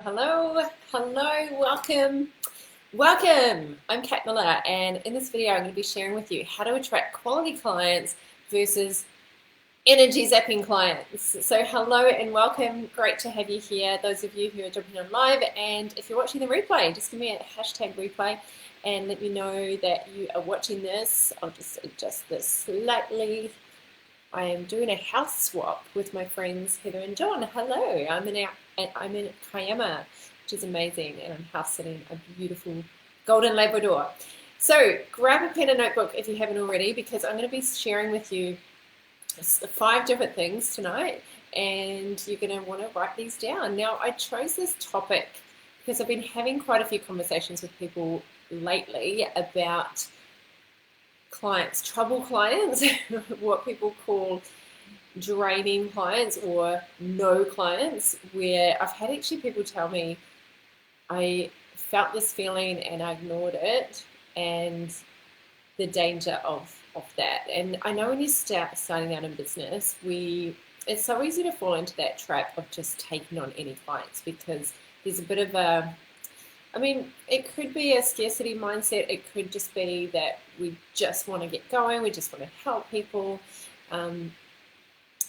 Hello, welcome. I'm Kat Millar, and in this video, I'm going to be sharing with you how to attract quality clients versus energy zapping clients. So, hello and welcome. Great to have you here. Those of you who are jumping on live, and if you're watching the replay, just give me a hashtag replay and let me know that you are watching this. I'll just adjust this slightly. I am doing a house swap with my friends Heather and John. Hello, I'm in Kiama, which is amazing, and I'm house sitting a beautiful golden Labrador. So grab a pen and notebook if you haven't already, because I'm going to be sharing with you 5 different things tonight, and you're going to want to write these down. Now, I chose this topic because I've been having quite a few conversations with people lately about clients, trouble clients, what people call draining clients or no clients, where I've had actually people tell me I felt this feeling and I ignored it, and the danger of that. And I know when you starting out in business, it's so easy to fall into that trap of just taking on any clients, because there's a bit of it could be a scarcity mindset. It could just be that we just want to get going. We just want to help people. And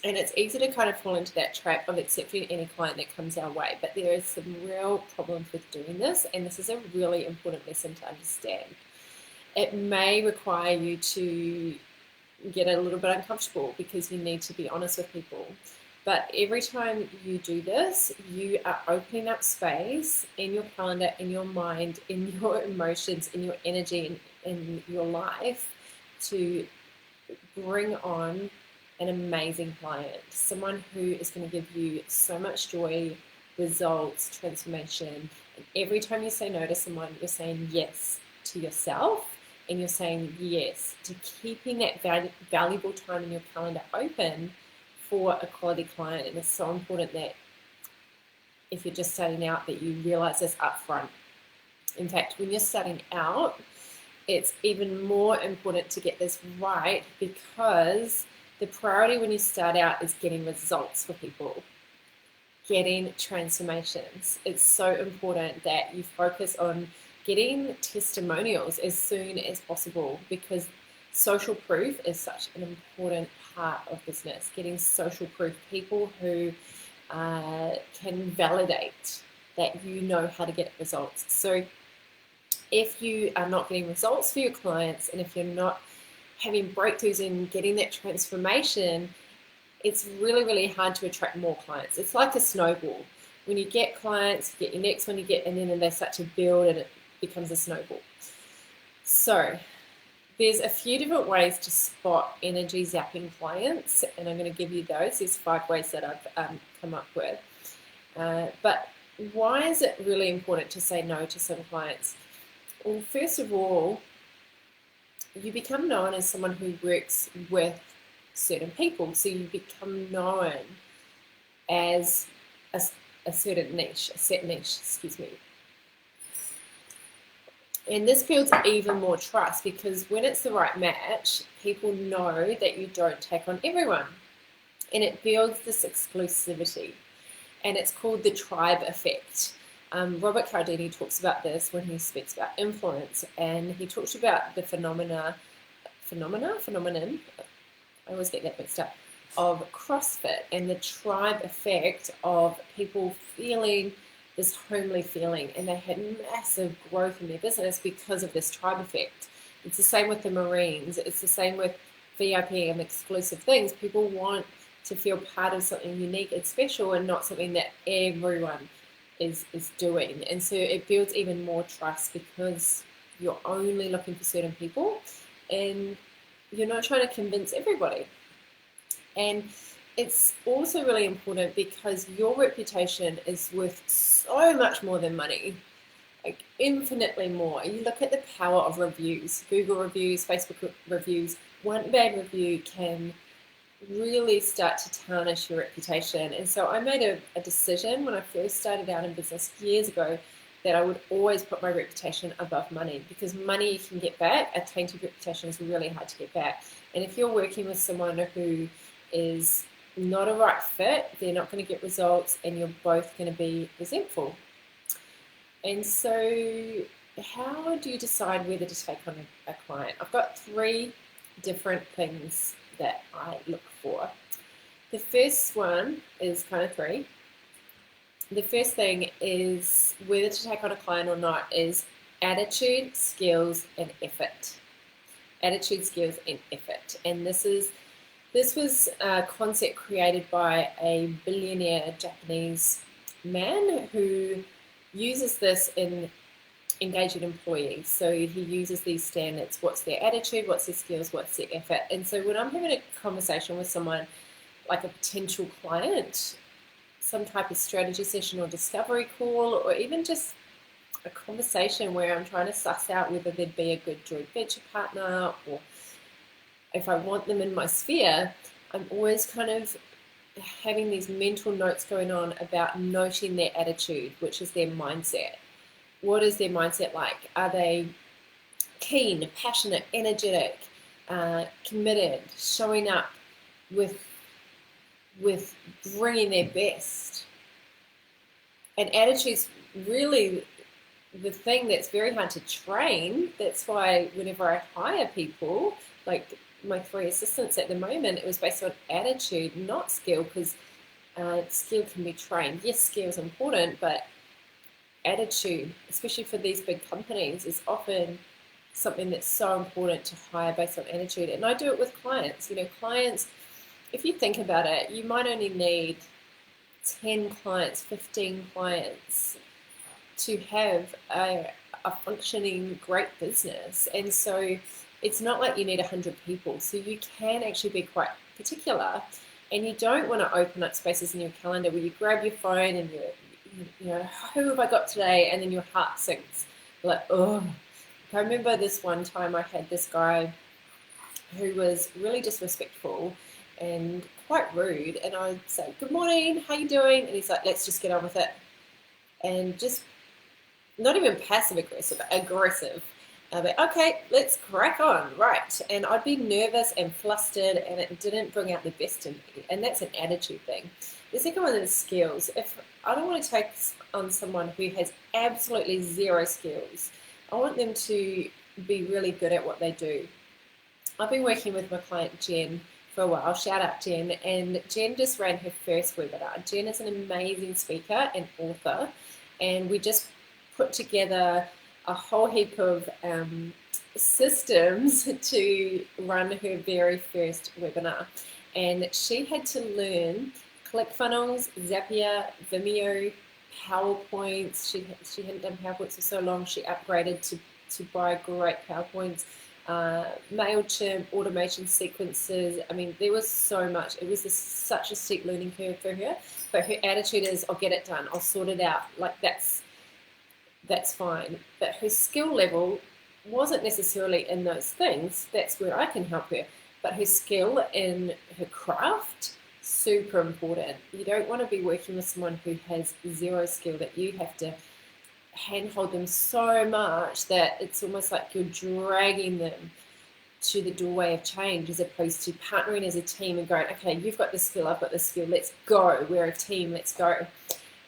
it's easy to kind of fall into that trap of accepting any client that comes our way. But there is some real problems with doing this. And this is a really important lesson to understand. It may require you to get a little bit uncomfortable because you need to be honest with people. But every time you do this, you are opening up space in your calendar, in your mind, in your emotions, in your energy, in your life to bring on an amazing client, someone who is going to give you so much joy, results, transformation. And every time you say no to someone, you're saying yes to yourself, and you're saying yes to keeping that valuable time in your calendar open for a quality client. And it's so important that if you're just starting out, that you realize this up front. In fact, when you're starting out, it's even more important to get this right, because the priority when you start out is getting results for people, getting transformations. It's so important that you focus on getting testimonials as soon as possible, because social proof is such an important part of business. Getting social proof, people who can validate that you know how to get results. So if you are not getting results for your clients, and if you're not having breakthroughs in getting that transformation, it's really, really hard to attract more clients. It's like a snowball. When you get clients, you get your next one, and then they start to build, and it becomes a snowball. So there's a few different ways to spot energy zapping clients, and I'm going to give you those. There's 5 ways that I've come up with. But why is it really important to say no to some clients? Well, first of all, you become known as someone who works with certain people. So you become known as a certain niche, a set niche, And this builds even more trust, because when it's the right match, people know that you don't take on everyone. And it builds this exclusivity. And it's called the tribe effect. Robert Cialdini talks about this when he speaks about influence. And he talks about the phenomenon, I always get that mixed up, of CrossFit, and the tribe effect of people feeling this homely feeling, and they had massive growth in their business because of this tribe effect. It's the same with the Marines. It's the same with VIP and exclusive things. People want to feel part of something unique and special, and not something that everyone is doing. And so it builds even more trust, because you're only looking for certain people, and you're not trying to convince everybody. And it's also really important because your reputation is worth so much more than money, like infinitely more. You look at the power of reviews, Google reviews, Facebook reviews. One bad review can really start to tarnish your reputation. And so I made a decision when I first started out in business years ago that I would always put my reputation above money, because money you can get back. A tainted reputation is really hard to get back. And if you're working with someone who is not a right fit, they're not going to get results, and you're both going to be resentful. And so how do you decide whether to take on a client? I've got 3 different things that I look for. The first one is kind of 3. The first thing is whether to take on a client or not is attitude, skills, and effort. Attitude, skills, and effort. And this was a concept created by a billionaire Japanese man who uses this in engaging employees. So he uses these standards. What's their attitude? What's their skills? What's their effort? And so when I'm having a conversation with someone, like a potential client, some type of strategy session or discovery call, or even just a conversation where I'm trying to suss out whether they'd be a good joint venture partner, or if I want them in my sphere, I'm always kind of having these mental notes going on about noting their attitude, which is their mindset. What is their mindset like? Are they keen, passionate, energetic, committed, showing up with bringing their best? And attitude's really the thing that's very hard to train. That's why whenever I hire people, like my 3 assistants at the moment, it was based on attitude, not skill, because skill can be trained. Yes, skill is important, but attitude, especially for these big companies, is often something that's so important to hire based on attitude. And I do it with clients. Clients, if you think about it, you might only need 10 clients, 15 clients to have a functioning great business. And so it's not like you need 100 people. So you can actually be quite particular, and you don't want to open up spaces in your calendar where you grab your phone and who have I got today? And then your heart sinks. You're like, oh. I remember this one time I had this guy who was really disrespectful and quite rude, and I'd say, good morning, how you doing? And he's like, let's just get on with it. And just not even passive aggressive, aggressive. I'd be, okay, let's crack on, right? And I'd be nervous and flustered, and it didn't bring out the best in me. And that's an attitude thing. The second one is skills. If I don't want to take on someone who has absolutely 0 skills, I want them to be really good at what they do. I've been working with my client Jen for a while. Shout out Jen. And Jen just ran her first webinar. Jen is an amazing speaker and author, and we just put together a whole heap of systems to run her very first webinar. And she had to learn ClickFunnels, Zapier, Vimeo, PowerPoints. She hadn't done PowerPoints for so long. She upgraded to buy great PowerPoints, MailChimp, automation sequences. I mean, there was so much. It was such a steep learning curve for her. But her attitude is, I'll get it done. I'll sort it out. Like, that's fine. But her skill level wasn't necessarily in those things. That's where I can help her. But her skill in her craft, super important. You don't want to be working with someone who has 0 skill, that you have to handhold them so much that it's almost like you're dragging them to the doorway of change, as opposed to partnering as a team and going, okay, you've got the skill, I've got the skill, let's go. We're a team, let's go.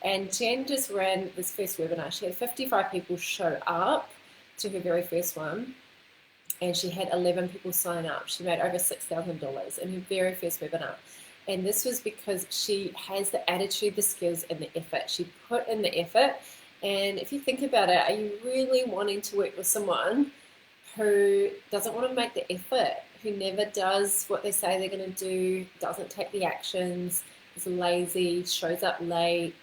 And Jen just ran this first webinar. She had 55 people show up to her very first one, and she had 11 people sign up. She made over $6,000 in her very first webinar. And this was because she has the attitude, the skills, and the effort. She put in the effort. And if you think about it, are you really wanting to work with someone who doesn't want to make the effort, who never does what they say they're going to do, doesn't take the actions, is lazy, shows up late,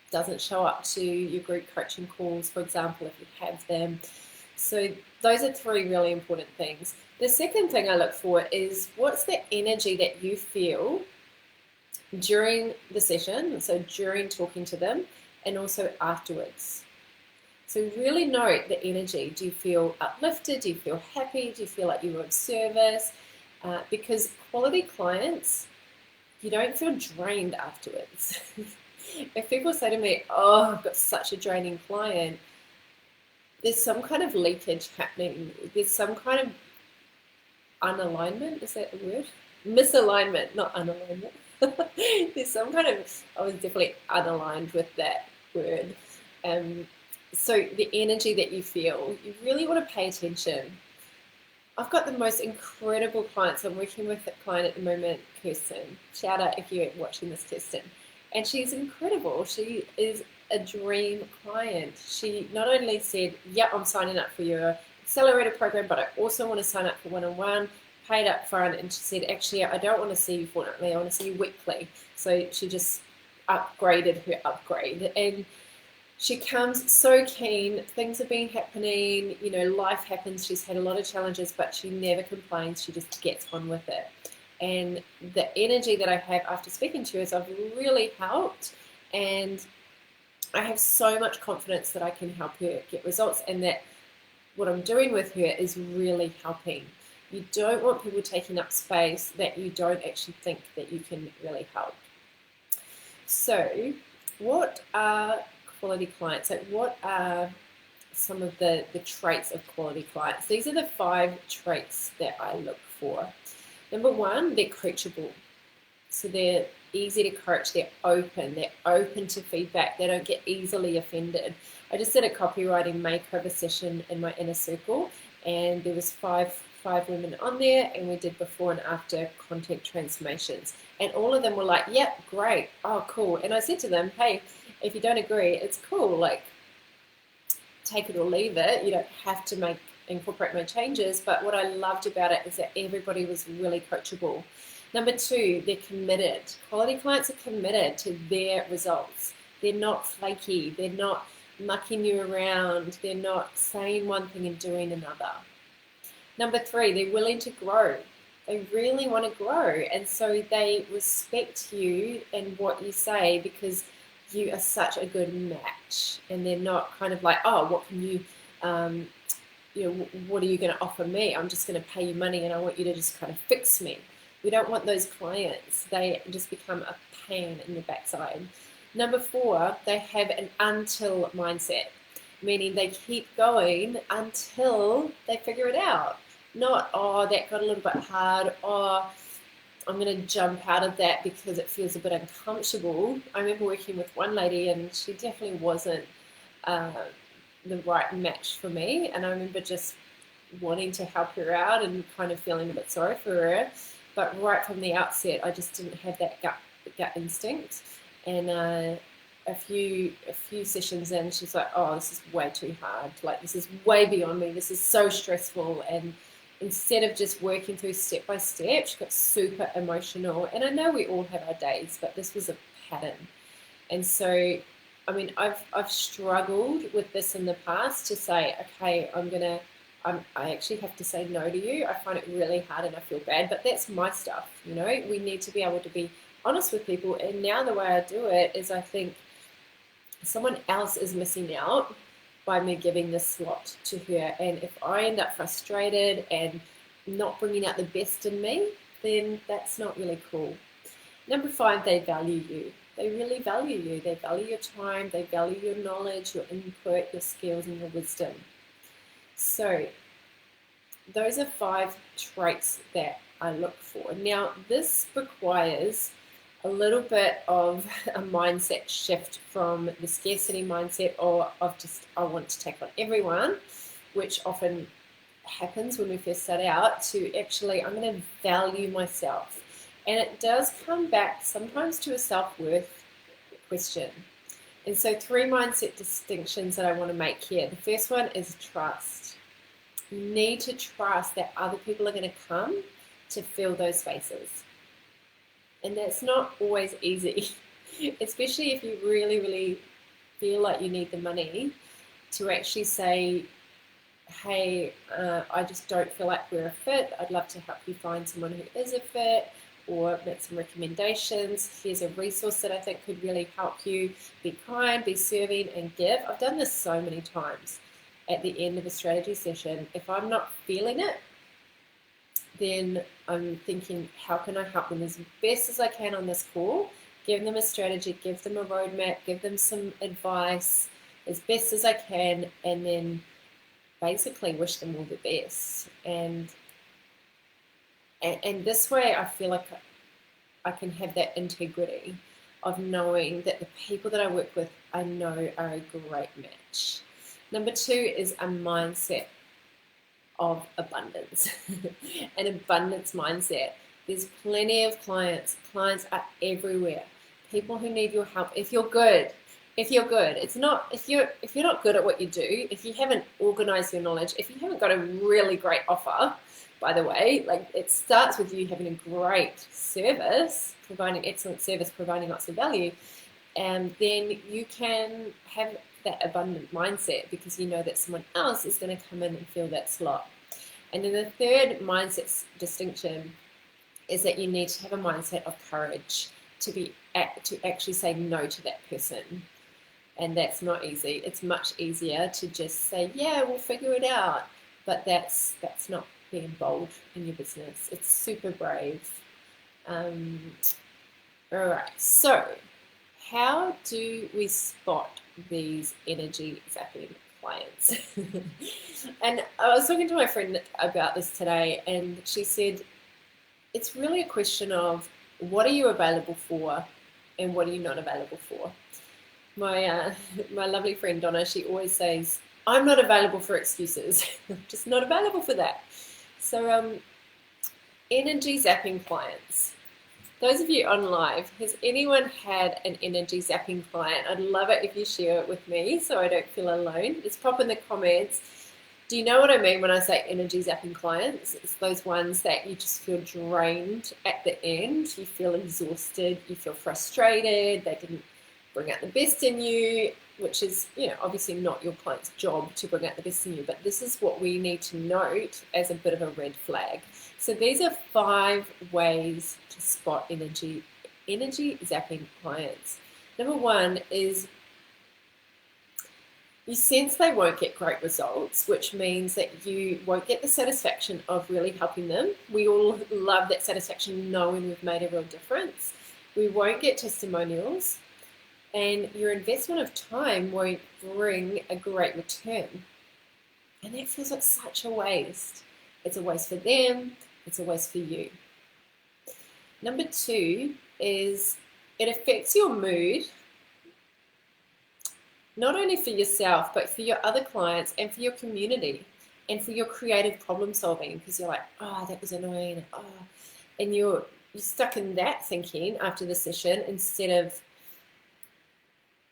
doesn't show up to your group coaching calls, for example, if you have them? So those are 3 really important things. The second thing I look for is, what's the energy that you feel during the session, so during talking to them, and also afterwards. So really note the energy. Do you feel uplifted? Do you feel happy? Do you feel like you were of service? Because quality clients, you don't feel drained afterwards. If people say to me, oh, I've got such a draining client, there's some kind of leakage happening. There's some kind of unalignment. Is that a word? Misalignment, not unalignment. There's some kind of, I was definitely unaligned with that word. So the energy that you feel, you really want to pay attention. I've got the most incredible clients. I'm working with a client at the moment, Kirsten. Shout out if you're watching this, Kirsten. And she's incredible. She is a dream client. She not only said, yeah, I'm signing up for your accelerator program, but I also want to sign up for one-on-one, paid up front. And she said, actually, I don't want to see you fortnightly. I want to see you weekly. So she just upgraded her upgrade. And she comes so keen. Things have been happening, life happens. She's had a lot of challenges, but she never complains. She just gets on with it. And the energy that I have after speaking to her is I've really helped, and I have so much confidence that I can help her get results, and that what I'm doing with her is really helping. You don't want people taking up space that you don't actually think that you can really help. So what are quality clients? Like, what are some of the traits of quality clients? These are the 5 traits that I look for. Number 1, they're coachable. So they're easy to coach, they're open to feedback, they don't get easily offended. I just did a copywriting makeover session in my inner circle, and there was five women on there, and we did before and after content transformations, and all of them were like, yep, great, oh cool. And I said to them, hey, if you don't agree, it's cool, like take it or leave it, you don't have to incorporate my changes. But what I loved about it is that everybody was really coachable. Number 2, they're committed. Quality clients are committed to their results. They're not flaky, they're not mucking you around, they're not saying one thing and doing another. Number 3, they're willing to grow. They really want to grow, and so they respect you and what you say because you are such a good match. And they're not kind of like, oh, what can you, what are you going to offer me? I'm just going to pay you money and I want you to just kind of fix me. We don't want those clients. They just become a pain in the backside. Number 4, they have an until mindset, meaning they keep going until they figure it out. Not, oh, that got a little bit hard, or I'm going to jump out of that because it feels a bit uncomfortable. I remember working with one lady and she definitely wasn't the right match for me. And I remember just wanting to help her out and kind of feeling a bit sorry for her. But right from the outset, I just didn't have that gut instinct. And a few sessions in, she's like, oh, this is way too hard. Like, this is way beyond me. This is so stressful. And instead of just working through step by step, she got super emotional. And I know we all have our days, but this was a pattern. And so, I mean, I've struggled with this in the past to say, okay, I actually have to say no to you. I find it really hard and I feel bad, but that's my stuff. We need to be able to be honest with people. And now the way I do it is I think someone else is missing out by me giving this slot to her. And if I end up frustrated and not bringing out the best in me, then that's not really cool. Number 5, they value you. They really value you. They value your time. They value your knowledge, your input, your skills, and your wisdom. So those are 5 traits that I look for. Now, this requires a little bit of a mindset shift from the scarcity mindset or of just, I want to take on everyone, which often happens when we first start out, to actually, I'm going to value myself. And it does come back sometimes to a self-worth question. And so 3 mindset distinctions that I want to make here. The first one is trust. You need to trust that other people are going to come to fill those spaces. And that's not always easy, especially if you really, really feel like you need the money to actually say, hey, I just don't feel like we're a fit. I'd love to help you find someone who is a fit, or make some recommendations. Here's a resource that I think could really help you. Be kind, be serving, and give. I've done this so many times at the end of a strategy session. If I'm not feeling it, then I'm thinking, how can I help them as best as I can on this call? Give them a strategy, give them a roadmap, give them some advice as best as I can, and then basically wish them all the best. And this way I feel like I can have that integrity of knowing that the people that I work with I know are a great match. Number two is a mindset of abundance, an abundance mindset. There's plenty of clients. Clients are everywhere. People who need your help. If you're good, it's not if you're not good at what you do, if you haven't organized your knowledge, if you haven't got a really great offer, by the way, like it starts with you having a great service, providing excellent service, providing lots of value, and then you can have that abundant mindset because you know that someone else is going to come in and fill that slot. And then the third mindset distinction is that you need to have a mindset of courage to actually say no to that person. And that's not easy. It's much easier to just say, yeah, we'll figure it out. But that's not being bold in your business. It's super brave. All right, so how do we spot these energy zapping clients? And I was talking to my friend about this today, and she said it's really a question of what are you available for and what are you not available for. My lovely friend Donna, she always says, I'm not available for excuses. I'm just not available for that. So energy zapping clients. Those of you on live, has anyone had an energy zapping client? I'd love it if you share it with me so I don't feel alone. Just pop in the comments. Do you know what I mean when I say energy zapping clients? It's those ones that you just feel drained at the end. You feel exhausted. You feel frustrated. They didn't bring out the best in you, which is, obviously not your client's job to bring out the best in you. But this is what we need to note as a bit of a red flag. So these are 5 ways to spot energy zapping clients. Number 1 is you sense they won't get great results, which means that you won't get the satisfaction of really helping them. We all love that satisfaction knowing we've made a real difference. We won't get testimonials, and your investment of time won't bring a great return. And that feels like such a waste. It's a waste for them. It's a waste for you. Number 2 is it affects your mood, not only for yourself, but for your other clients and for your community and for your creative problem solving, because you're like, oh, that was annoying. Oh. And you're stuck in that thinking after the session instead of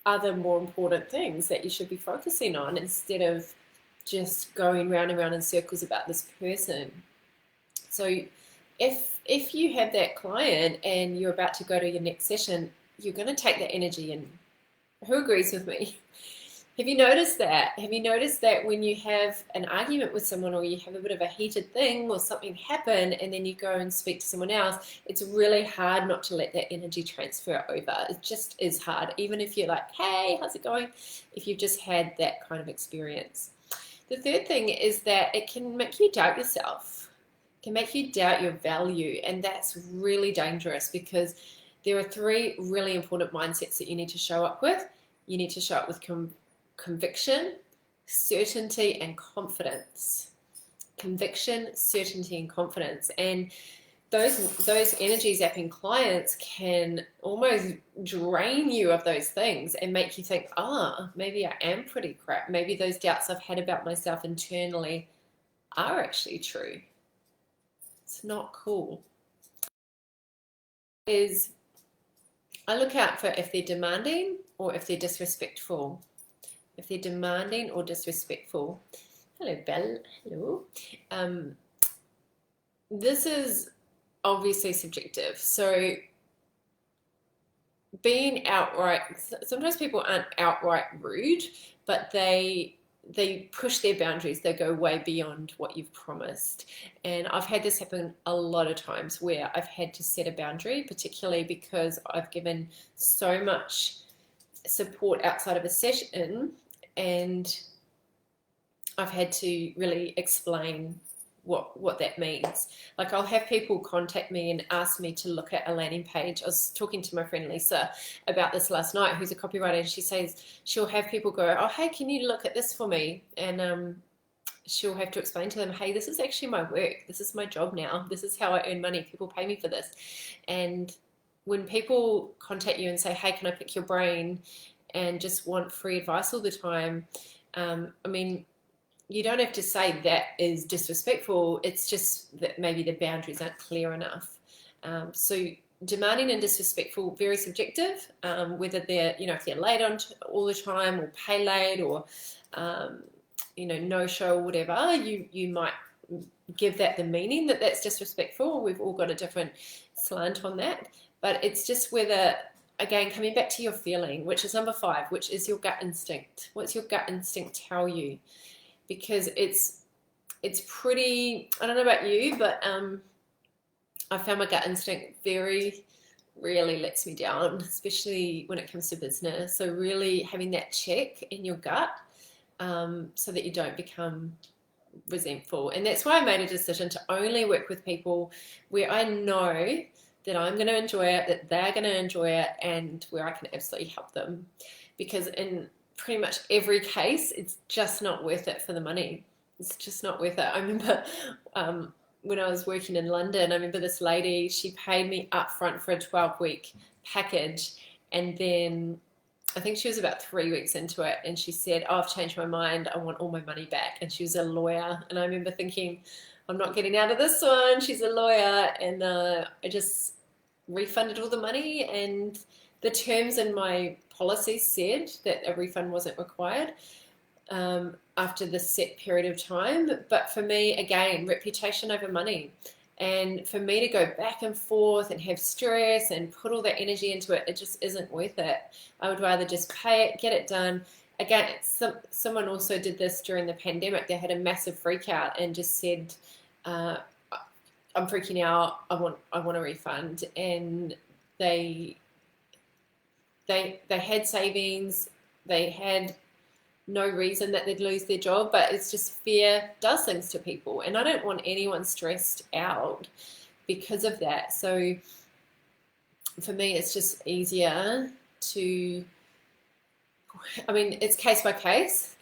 other more important things that you should be focusing on, instead of just going round and round in circles about this person. So if you have that client and you're about to go to your next session, you're going to take that energy in. Who agrees with me? Have you noticed that? Have you noticed that when you have an argument with someone or you have a bit of a heated thing or something happen and then you go and speak to someone else, it's really hard not to let that energy transfer over. It just is hard, even if you're like, hey, how's it going? If you've just had that kind of experience. The third thing is that it can make you doubt yourself. It can make you doubt your value, and that's really dangerous because there are 3 really important mindsets that you need to show up with. You need to show up with conviction, certainty, and confidence. Conviction, certainty, and confidence. And those energy zapping clients can almost drain you of those things and make you think, maybe I am pretty crap. Maybe those doubts I've had about myself internally are actually true. It's not cool. I look out for if they're demanding or if they're disrespectful. If they're demanding or disrespectful. Hello, Belle. Hello. This is obviously subjective. So being outright, sometimes people aren't outright rude, but they push their boundaries. They go way beyond what you've promised. And I've had this happen a lot of times where I've had to set a boundary, particularly because I've given so much support outside of a session and I've had to really explain what that means. Like I'll have people contact me and ask me to look at a landing page. I was talking to my friend Lisa about this last night, who's a copywriter, and she says she'll have people go, oh, hey, can you look at this for me? And she'll have to explain to them, hey, this is actually my work. This is my job now. This is how I earn money. People pay me for this. And when people contact you and say, hey, can I pick your brain, and just want free advice all the time, I mean, you don't have to say that is disrespectful. It's just that maybe the boundaries aren't clear enough. So demanding and disrespectful, very subjective. Whether they're, if they're late on all the time, or pay late, or no show, or whatever, you might give that the meaning that that's disrespectful. We've all got a different slant on that, but it's just whether, again, coming back to your feeling, which is number 5, which is your gut instinct. What's your gut instinct tell you? Because it's pretty, I don't know about you, but I found my gut instinct very rarely lets me down, especially when it comes to business. So really having that check in your gut, so that you don't become resentful. And that's why I made a decision to only work with people where I know that I'm going to enjoy it, that they're going to enjoy it, and where I can absolutely help them. Because in pretty much every case, it's just not worth it for the money. It's just not worth it. I remember when I was working in London, I remember this lady, she paid me up front for a 12-week package, and then I think she was about 3 weeks into it, and she said, "Oh, I've changed my mind. I want all my money back." And she was a lawyer, and I remember thinking, I'm not getting out of this one. She's a lawyer, and I just refunded all the money, and the terms in my policy said that a refund wasn't required after the set period of time. But for me, again, reputation over money. And for me to go back and forth and have stress and put all that energy into it, it just isn't worth it. I would rather just pay it, get it done. Again, someone also did this during the pandemic. They had a massive freak out and just said, I'm freaking out. I want a refund. And they had savings. They had no reason that they'd lose their job, but it's just fear does things to people, and I don't want anyone stressed out because of that. So for me, it's just easier to, it's case by case.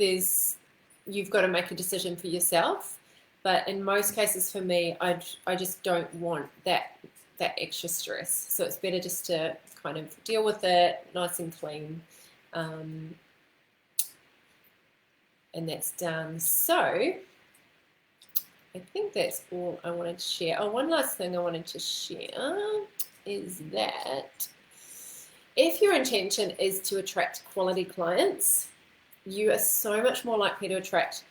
You've got to make a decision for yourself, but in most cases for me, I just don't want that extra stress. So it's better just to kind of deal with it nice and clean. And that's done. So I think that's all I wanted to share. Oh, one last thing I wanted to share is that if your intention is to attract quality clients, you are so much more likely to attract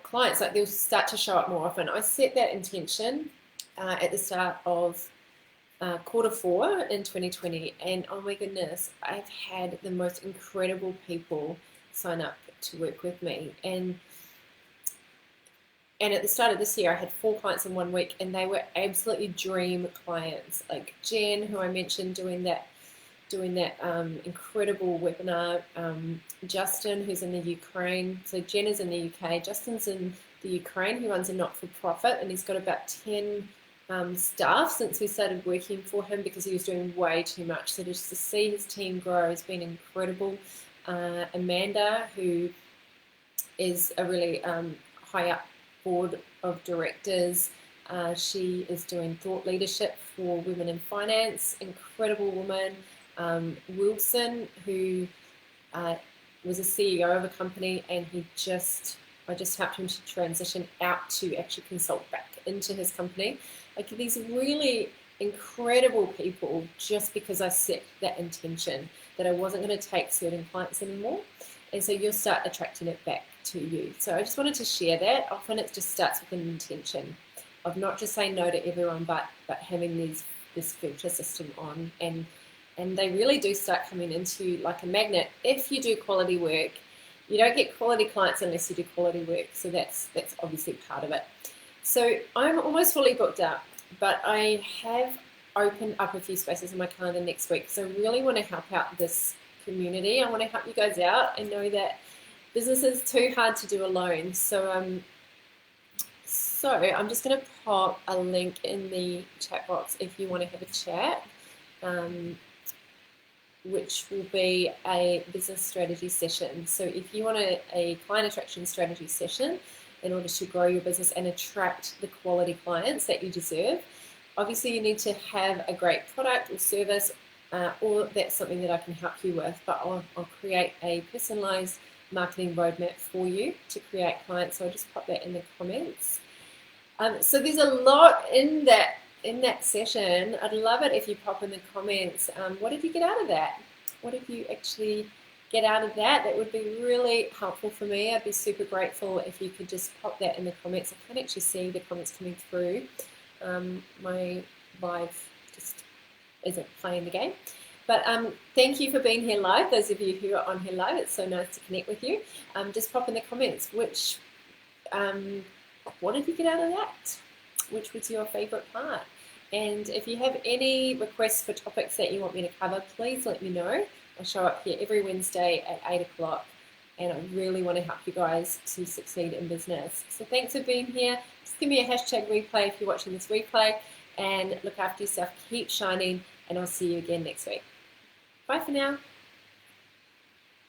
clients. Like, they'll start to show up more often. I set that intention at the start of Q4 in 2020, and oh my goodness, I've had the most incredible people sign up to work with me. And at the start of this year, I had 4 clients in 1 week, and they were absolutely dream clients. Like Jen, who I mentioned doing that incredible webinar. Justin, who's in the Ukraine. So Jen is in the UK. Justin's in the Ukraine. He runs a not-for-profit, and he's got about 10 staff since we started working for him, because he was doing way too much. So just to see his team grow has been incredible. Amanda, who is a really high up board of directors. She is doing thought leadership for women in finance. Incredible woman. Wilson, who was a CEO of a company, and I just helped him to transition out to actually consult back into his company. Like, these really incredible people, just because I set that intention that I wasn't going to take certain clients anymore. And so you'll start attracting it back to you. So I just wanted to share that. Often it just starts with an intention of not just saying no to everyone, but having this filter system on, and they really do start coming into like a magnet. If you do quality work, you don't get quality clients unless you do quality work. So that's obviously part of it. So I'm almost fully booked up, but I have opened up a few spaces in my calendar next week. So I really want to help out this community. I want to help you guys out. I know that business is too hard to do alone. So I'm just going to pop a link in the chat box if you want to have a chat, which will be a business strategy session. So if you want a client attraction strategy session in order to grow your business and attract the quality clients that you deserve, obviously you need to have a great product or service, or that's something that I can help you with. But I'll create a personalized marketing roadmap for you to create clients. So I'll just pop that in the comments. So there's a lot in that session. I'd love it if you pop in the comments. What did you get out of that? What did you actually get out of that? That would be really helpful for me. I'd be super grateful if you could just pop that in the comments. I can't actually see the comments coming through. My live just isn't playing the game. But thank you for being here live. Those of you who are on here live, it's so nice to connect with you. Just pop in the comments what did you get out of that? Which was your favorite part? And if you have any requests for topics that you want me to cover, please let me know. I show up here every Wednesday at 8 o'clock, and I really want to help you guys to succeed in business. So thanks for being here. Just give me a hashtag replay if you're watching this replay, and look after yourself. Keep shining, and I'll see you again next week. Bye for now.